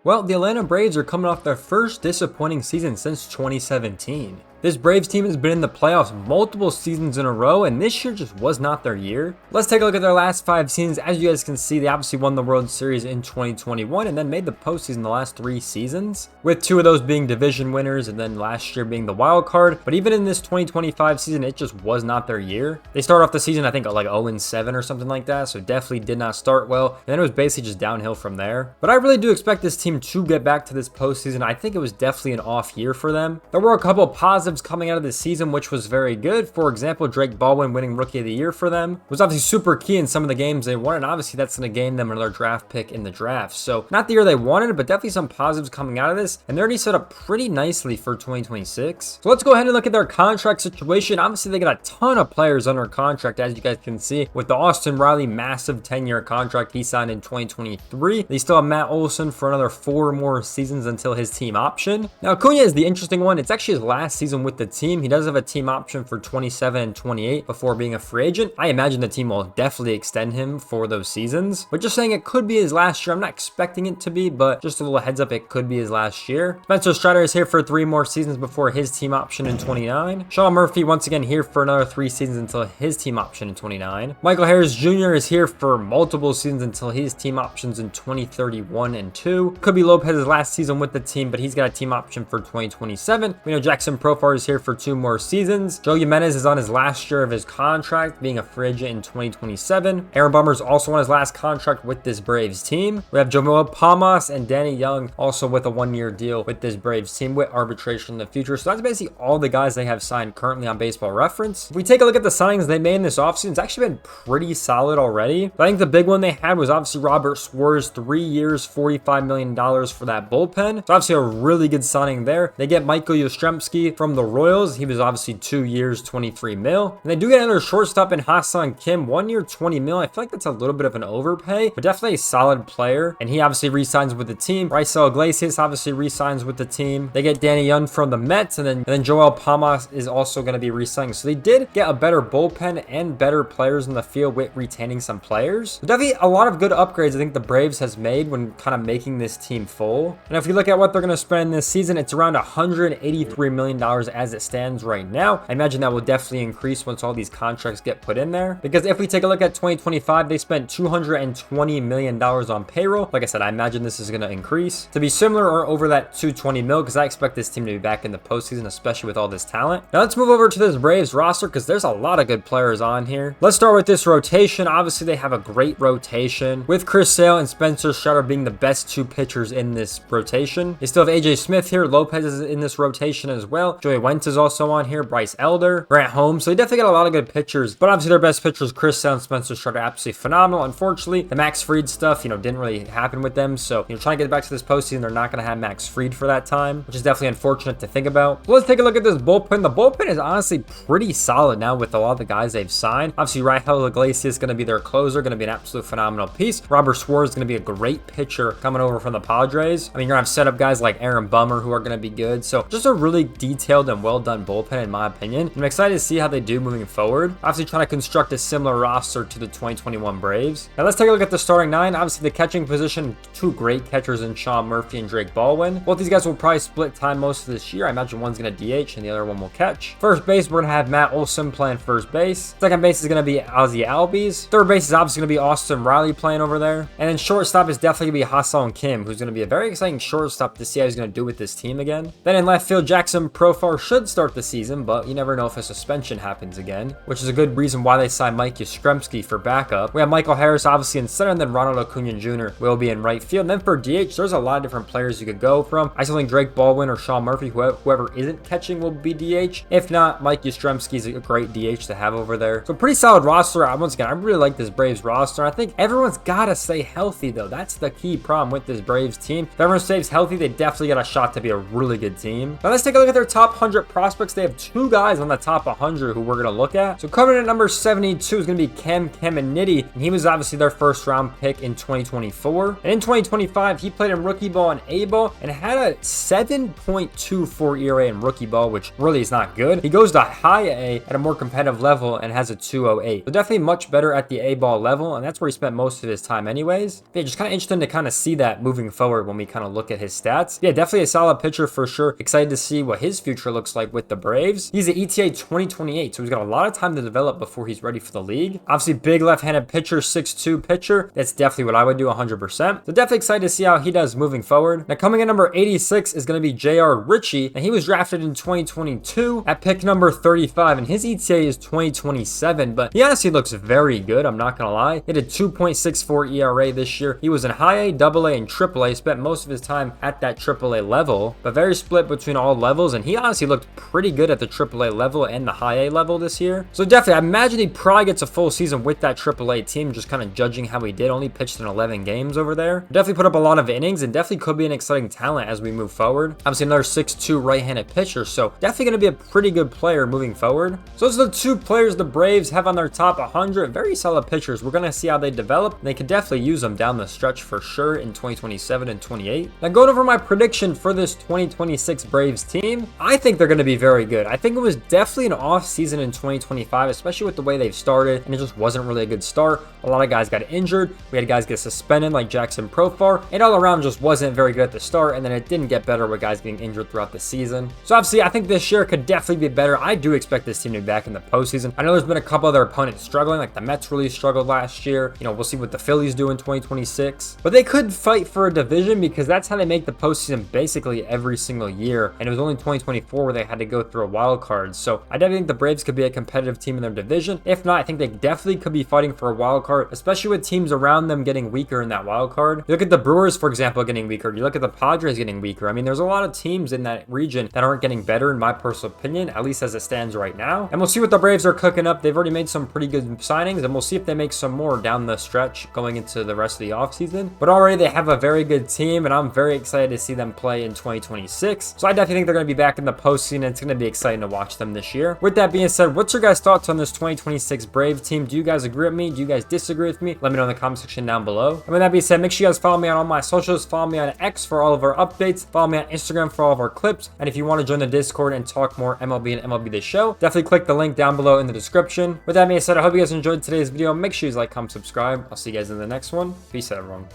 Well, the Atlanta Braves are coming off their first disappointing season since 2017. This Braves team has been in the playoffs multiple seasons in a row, and this year just was not their year. Let's take a look at their last 5 seasons. As you guys can see, they obviously won the World Series in 2021 and then made the postseason the last 3 seasons, with 2 of those being division winners and then last year being the wild card. But even in this 2025 season, it just was not their year. They started off the season, I think, like 0-7 or something like that, so definitely did not start well. And then it was basically just downhill from there. But I really do expect this team to get back to this postseason. I think it was definitely an off year for them. There were a couple of positives coming out of the season, which was very good. For example, Drake Baldwin winning Rookie of the Year for them was obviously super key in some of the games they won, and obviously that's going to gain them another draft pick in the draft. So not the year they wanted, but definitely some positives coming out of this, and they're already set up pretty nicely for 2026. So let's go ahead and look at their contract situation. Obviously, they got a ton of players under contract, as you guys can see, with the Austin Riley massive 10-year contract he signed in 2023. They still have Matt Olson for another 4 more seasons until his team option. Now, Acuna is the interesting one. It's actually his last season with the team. He does have a team option for 27 and 28 before being a free agent. I imagine the team will definitely extend him for those seasons, but just saying it could be his last year. I'm not expecting it to be, but just a little heads up, it could be his last year. Spencer Strider is here for 3 more seasons before his team option in 29. Sean Murphy once again here for another 3 seasons until his team option in 29. Michael Harris Jr. is here for multiple seasons until his team options in 2031 and 2. Could be Lopez's last season with the team, but he's got a team option for 2027. We know Jackson Profar is here for 2 more seasons. Joe Jimenez is on his last year of his contract, being a free agent in 2027. Aaron Bummer's also on his last contract with this Braves team. We have Joel Palmas and Danny Young also with a 1-year deal with this Braves team with arbitration in the future. So that's basically all the guys they have signed currently on Baseball Reference. If we take a look at the signings they made in this offseason, it's actually been pretty solid already. But I think the big one they had was obviously Robert Suarez, 3 years, $45 million for that bullpen. So obviously a really good signing there. They get Michael Yastrzemski from the Royals. He was obviously 2 years, 23 mil. And they do get another shortstop in Ha-seong Kim, 1 year, 20 mil. I feel like that's a little bit of an overpay, but definitely a solid player. And he obviously re-signs with the team. Raisel Iglesias obviously re-signs with the team. They get Danny Young from the Mets, and then Joel Palmas is also going to be re-signing. So they did get a better bullpen and better players in the field with retaining some players. So definitely a lot of good upgrades I think the Braves has made when kind of making this team full. And if you look at what they're going to spend this season, it's around $183 million as it stands right now. I imagine that will definitely increase once all these contracts get put in there. Because if we take a look at 2025, they spent $220 million on payroll. Like I said, I imagine this is going to increase to be similar or over that 220 mil, because I expect this team to be back in the postseason, especially with all this talent. Now let's move over to this Braves roster, because there's a lot of good players on here. Let's start with this rotation. Obviously, they have a great rotation with Chris Sale and Spencer Strider being the best 2 pitchers in this rotation. They still have AJ Smith here. Lopez is in this rotation as well. Joey Wentz is also on here. Bryce Elder, Grant Holmes. So they definitely got a lot of good pitchers, but obviously their best pitchers, Chris Sale and Spencer Strider, absolutely phenomenal. Unfortunately, the Max Fried stuff, didn't really happen with them. So, trying to get back to this postseason, they're not going to have Max Fried for that time, which is definitely unfortunate to think about. So let's take a look at this bullpen. The bullpen is honestly pretty solid now with a lot of the guys they've signed. Obviously, Raisel Iglesias is going to be their closer, going to be an absolute phenomenal piece. Robert Suarez is going to be a great pitcher coming over from the Padres. I mean, you're going to have set up guys like Aaron Bummer who are going to be good. So just a really detailed and well done bullpen in my opinion. I'm excited to see how they do moving forward. Obviously trying to construct a similar roster to the 2021 Braves. Now let's take a look at the starting 9. Obviously the catching position, 2 great catchers in Sean Murphy and Drake Baldwin. Both these guys will probably split time most of this year. I imagine one's going to DH and the other one will catch. First base, we're going to have Matt Olson playing first base. Second base is going to be Ozzie Albies. Third base is obviously going to be Austin Riley playing over there. And then shortstop is definitely going to be Ha-seong Kim, who's going to be a very exciting shortstop to see how he's going to do with this team again. Then in left field, Jackson Profar should start the season, but you never know if a suspension happens again, which is a good reason why they signed Mike Yastrzemski for backup. We have Michael Harris obviously in center, and then Ronald Acuna Jr. will be in right field. And then for DH, there's a lot of different players you could go from. I still think Drake Baldwin or Sean Murphy, whoever isn't catching, will be DH. If not, Mike Yastrzemski is a great DH to have over there. So pretty solid roster. Once again, I really like this Braves roster. I think everyone's got to stay healthy though. That's the key problem with this Braves team. If everyone stays healthy, they definitely got a shot to be a really good team. Now let's take a look at their top 100 prospects, they have 2 guys on the top 100 who we're going to look at. So coming in at number 72 is going to be Cam Caminiti, and he was obviously their first round pick in 2024. And in 2025, he played in rookie ball and A ball and had a 7.24 ERA in rookie ball, which really is not good. He goes to high A at a more competitive level and has a 2.08. So definitely much better at the A ball level, and that's where he spent most of his time anyways. Yeah, just kind of interesting to kind of see that moving forward when we kind of look at his stats. Yeah, definitely a solid pitcher for sure. Excited to see what his future looks like with the Braves. He's an ETA 2028, so he's got a lot of time to develop before he's ready for the league. Obviously, big left-handed pitcher, 6'2" pitcher. That's definitely what I would do 100%. So definitely excited to see how he does moving forward. Now coming in number 86 is going to be J.R. Ritchie, and he was drafted in 2022 at pick number 35, and his ETA is 2027, but he honestly looks very good. I'm not going to lie. He had a 2.64 ERA this year. He was in high A, double A, and triple A. Spent most of his time at that triple A level, but very split between all levels, and he honestly looked pretty good at the triple A level and the high A level this year. So definitely, I imagine he probably gets a full season with that triple A team, just kind of judging how he did. Only pitched in 11 games over there. Definitely put up a lot of innings and definitely could be an exciting talent as we move forward. Obviously, another 6'2" right-handed pitcher, so definitely going to be a pretty good player moving forward. So those are the 2 players the Braves have on their top 100. Very solid pitchers. We're going to see how they develop. They could definitely use them down the stretch for sure in 2027 and 28. Now going over my prediction for this 2026 Braves team, I think they're going to be very good. I think it was definitely an off season in 2025, especially with the way they've started, and it just wasn't really a good start. A lot of guys got injured. We had guys get suspended like Jackson Profar, and all around just wasn't very good at the start, and then it didn't get better with guys getting injured throughout the season. So obviously, I think this year could definitely be better. I do expect this team to be back in the postseason. I know there's been a couple other opponents struggling, like the Mets really struggled last year. You know, we'll see what the Phillies do in 2026, but they could fight for a division because that's how they make the postseason basically every single year, and it was only 2024 where they had to go through a wild card. So I definitely think the Braves could be a competitive team in their division. If not, I think they definitely could be fighting for a wild card, especially with teams around them getting weaker in that wild card. You look at the Brewers, for example, getting weaker. You look at the Padres getting weaker. I mean, there's a lot of teams in that region that aren't getting better, in my personal opinion, at least as it stands right now. And we'll see what the Braves are cooking up. They've already made some pretty good signings, and we'll see if they make some more down the stretch going into the rest of the offseason. But already they have a very good team, and I'm very excited to see them play in 2026. So I definitely think they're going to be back in the postseason, and it's going to be exciting to watch them this year. With that being said, what's your guys' thoughts on this 2026 Brave team? Do you guys agree with me? Do you guys disagree with me? Let me know in the comment section down below. And with that being said, make sure you guys follow me on all my socials. Follow me on X for all of our updates. Follow me on Instagram for all of our clips. And if you want to join the Discord and talk more MLB and MLB The Show, definitely click the link down below in the description. With that being said, I hope you guys enjoyed today's video. Make sure you like, comment, subscribe. I'll see you guys in the next one. Peace out, everyone.